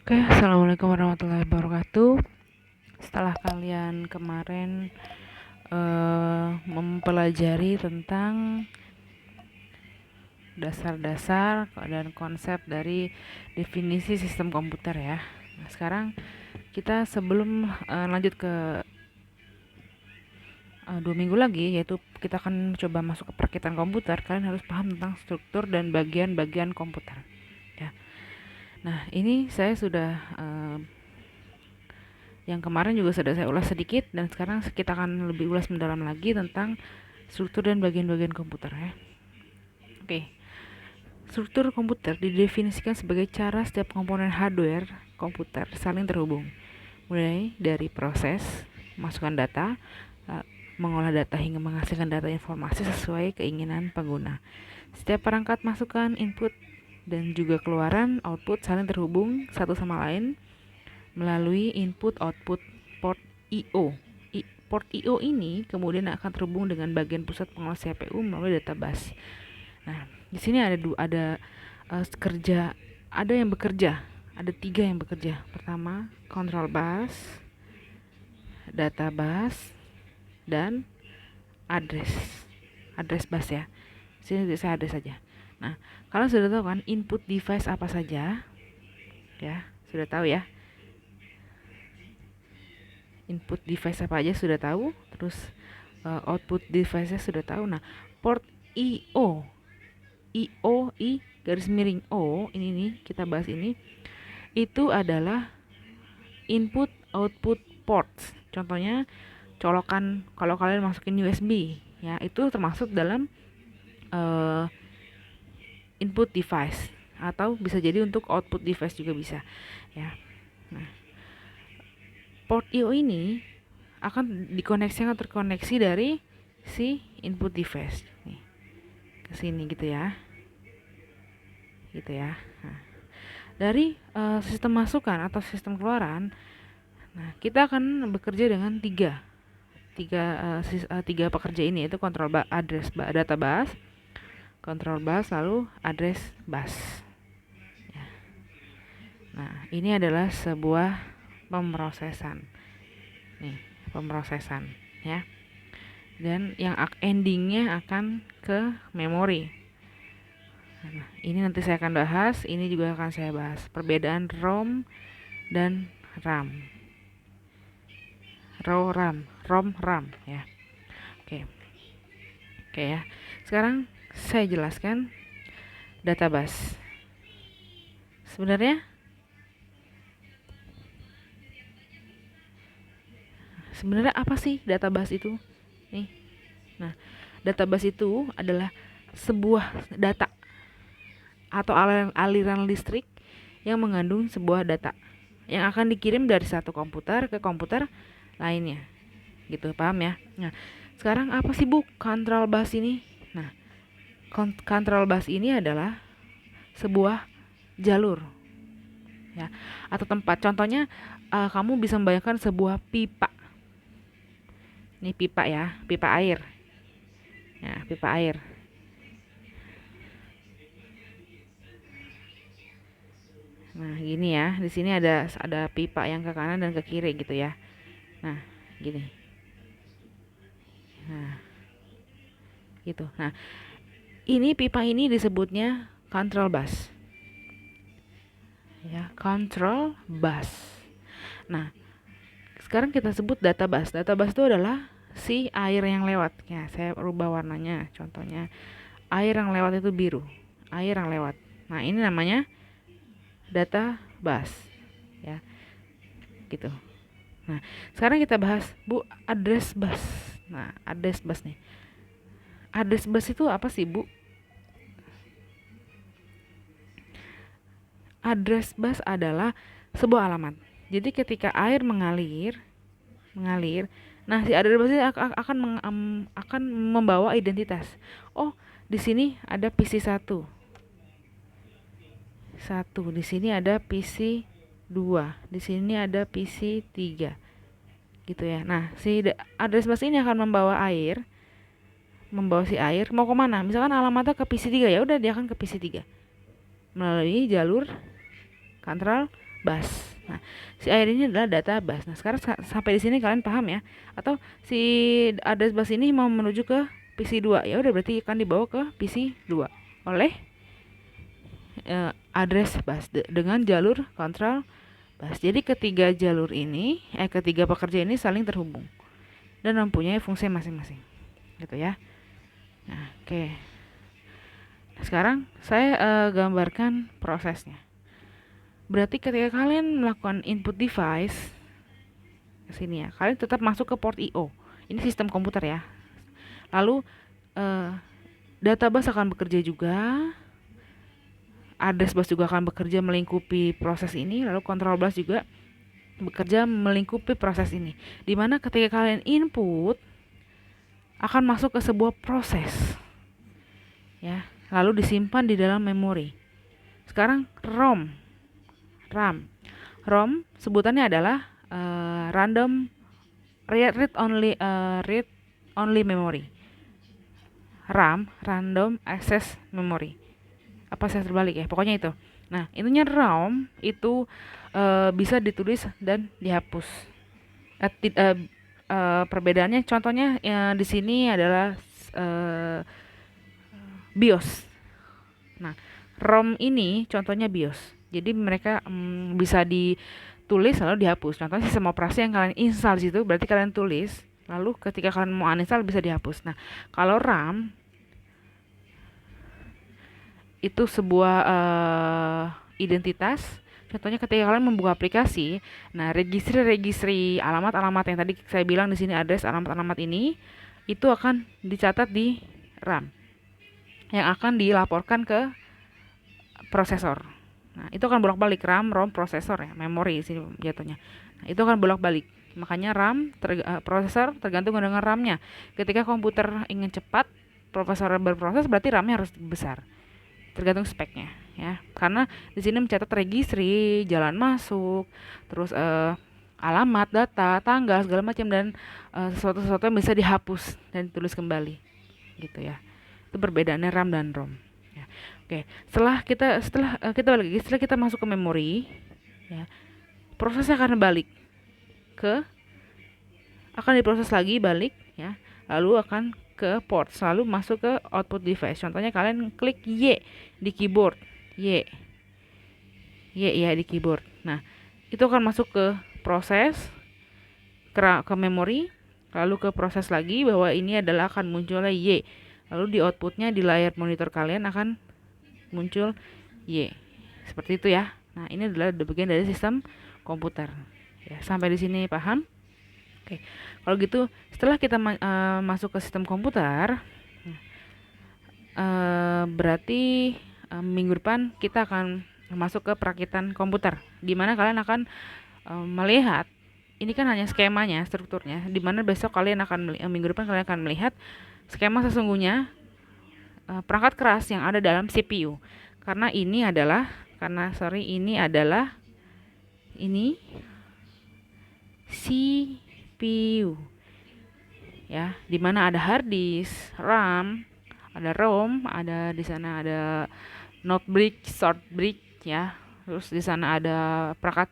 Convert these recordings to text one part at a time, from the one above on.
Oke, assalamualaikum warahmatullahi wabarakatuh. Setelah kalian kemarin mempelajari tentang dasar-dasar dan konsep dari definisi sistem komputer ya. Nah, sekarang kita sebelum lanjut ke 2 minggu lagi, yaitu kita akan coba masuk ke perakitan komputer, kalian harus paham tentang struktur dan bagian-bagian komputer. Ya. Nah, ini saya sudah yang kemarin juga sudah saya ulas sedikit, dan sekarang kita akan lebih ulas mendalam lagi tentang struktur dan bagian-bagian komputer ya. Oke. Struktur komputer didefinisikan sebagai cara setiap komponen hardware komputer saling terhubung, mulai dari proses masukkan data, mengolah data hingga menghasilkan data informasi sesuai keinginan pengguna. Setiap perangkat masukan, input, dan juga keluaran output saling terhubung satu sama lain melalui input-output port I/O. Port I/O ini kemudian akan terhubung dengan bagian pusat pengolah CPU melalui data bus. Nah, di sini ada kerja, ada yang bekerja, ada 3 yang bekerja. Pertama, control bus, data bus, dan address bus ya. Sini saya address saja. Nah, kalian sudah tahu kan input device apa saja? Ya, sudah tahu ya. Input device apa aja sudah tahu, terus output device-nya sudah tahu. Nah, port I/O, garis miring O, ini nih kita bahas ini, itu adalah input output ports. Contohnya colokan kalau kalian masukin USB ya, itu termasuk dalam input device, atau bisa jadi untuk output device juga bisa ya. Nah, port I/O ini akan terkoneksi dari si input device nih ke sini gitu ya. Nah, dari sistem masukan atau sistem keluaran, nah kita akan bekerja dengan tiga pekerja ini, yaitu data bus, control bus, lalu address bus ya. Nah, ini adalah sebuah pemrosesan ya, dan yang endingnya akan ke memori. Nah, ini nanti saya akan bahas, ini juga akan saya bahas perbedaan ROM dan RAM. ROM RAM ya. Oke ya. Sekarang saya jelaskan data bus. Sebenarnya apa sih data bus itu? Nih. Nah, data bus itu adalah sebuah data atau aliran listrik yang mengandung sebuah data yang akan dikirim dari satu komputer ke komputer lainnya. Gitu, paham ya? Nah, sekarang apa sih Bu control bus ini? Nah, control bus ini adalah sebuah jalur ya, atau tempat. Contohnya kamu bisa membayangkan sebuah pipa. Ini pipa ya, pipa air. Ya, pipa air. Nah, gini ya. Di sini ada pipa yang ke kanan dan ke kiri gitu ya. Nah, gini. Nah, gitu. Nah, ini pipa ini disebutnya control bus. Ya, control bus. Nah, sekarang kita sebut data bus. Data bus itu adalah si air yang lewat. Ya, saya rubah warnanya. Contohnya, air yang lewat itu biru. Air yang lewat. Nah, ini namanya data bus. Ya, gitu. Nah, sekarang kita bahas, Bu, address bus. Nah, address bus nih. Address bus itu apa sih, Bu? Address bus adalah sebuah alamat. Jadi ketika air mengalir, nah si address bus ini akan membawa identitas. Oh, di sini ada PC 1. Di sini ada PC 2. Di sini ada PC 3. Gitu ya. Nah, si address bus ini akan membawa si air mau kemana? Misalkan alamatnya ke PC 3, ya udah dia akan ke PC 3 melalui jalur control bus. Nah, si address ini adalah data bus. Nah, sekarang sampai di sini kalian paham ya? Atau si address bus ini mau menuju ke PC2, ya udah berarti akan dibawa ke PC2 oleh address bus dengan jalur kontrol bus. Jadi ketiga jalur ini, ketiga pekerja ini saling terhubung dan mempunyai fungsi masing-masing, gitu ya. Nah, oke. Sekarang saya gambarkan prosesnya. Berarti ketika kalian melakukan input device ke sini ya, kalian tetap masuk ke port I/O. Ini sistem komputer ya. Lalu data bus akan bekerja juga, address bus juga akan bekerja melingkupi proses ini, lalu control bus juga bekerja melingkupi proses ini. Dimana ketika kalian input akan masuk ke sebuah proses, ya, lalu disimpan di dalam memori. Sekarang RAM sebutannya adalah random read only memory. RAM, random access memory. Apa saya terbalik ya? Pokoknya itu. Nah, intinya ROM itu bisa ditulis dan dihapus. Perbedaannya contohnya di sini adalah BIOS. Nah, ROM ini contohnya BIOS. Jadi mereka bisa ditulis lalu dihapus. Contohnya sistem operasi yang kalian install situ berarti kalian tulis, lalu ketika kalian mau uninstall bisa dihapus. Nah, kalau RAM itu sebuah identitas. Contohnya ketika kalian membuka aplikasi, nah registry alamat-alamat yang tadi saya bilang di sini address alamat-alamat ini itu akan dicatat di RAM yang akan dilaporkan ke prosesor. Nah, itu akan bolak-balik RAM, ROM, prosesor ya, memori sini jatuhnya. Nah, itu akan bolak-balik. Makanya RAM prosesor tergantung dengan RAM-nya. Ketika komputer ingin cepat, prosesor berproses berarti RAM-nya harus besar. Tergantung speknya ya. Karena di sini mencatat registry, jalan masuk, terus alamat, data, tanggal segala macam dan sesuatu yang bisa dihapus dan ditulis kembali. Gitu ya. Itu perbedaannya RAM dan ROM. Ya. Oke, setelah kita masuk ke memori, ya, prosesnya akan diproses lagi balik, ya, lalu akan ke port, selalu masuk ke output device. Contohnya kalian klik Y di keyboard, Y ya di keyboard. Nah, itu akan masuk ke proses, ke memori, lalu ke proses lagi bahwa ini adalah akan munculnya Y. Lalu di outputnya di layar monitor kalian akan muncul Y. Seperti itu ya. Nah, ini adalah bagian dari sistem komputer. Ya, sampai di sini paham? Oke. Kalau gitu, setelah kita masuk ke sistem komputer, berarti minggu depan kita akan masuk ke perakitan komputer, di mana kalian akan melihat, ini kan hanya skemanya, strukturnya, di mana besok kalian akan minggu depan kalian akan melihat skema sesungguhnya perangkat keras yang ada dalam CPU. Karena ini adalah CPU. Ya, di mana ada hard disk, RAM, ada ROM, ada di sana ada not bridge, short bridge ya. Terus di sana ada perangkat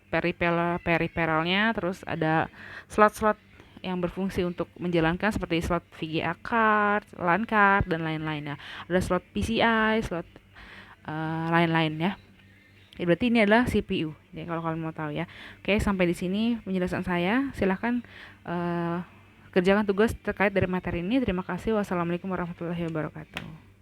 periferalnya, terus ada slot-slot yang berfungsi untuk menjalankan seperti slot VGA card, LAN card dan lain-lain ya. Ada slot PCI, slot lain-lain ya. Berarti ini adalah CPU. Jadi kalau kalian mau tahu ya. Oke, sampai di sini penjelasan saya. Silahkan kerjakan tugas terkait dari materi ini. Terima kasih. Wassalamualaikum warahmatullahi wabarakatuh.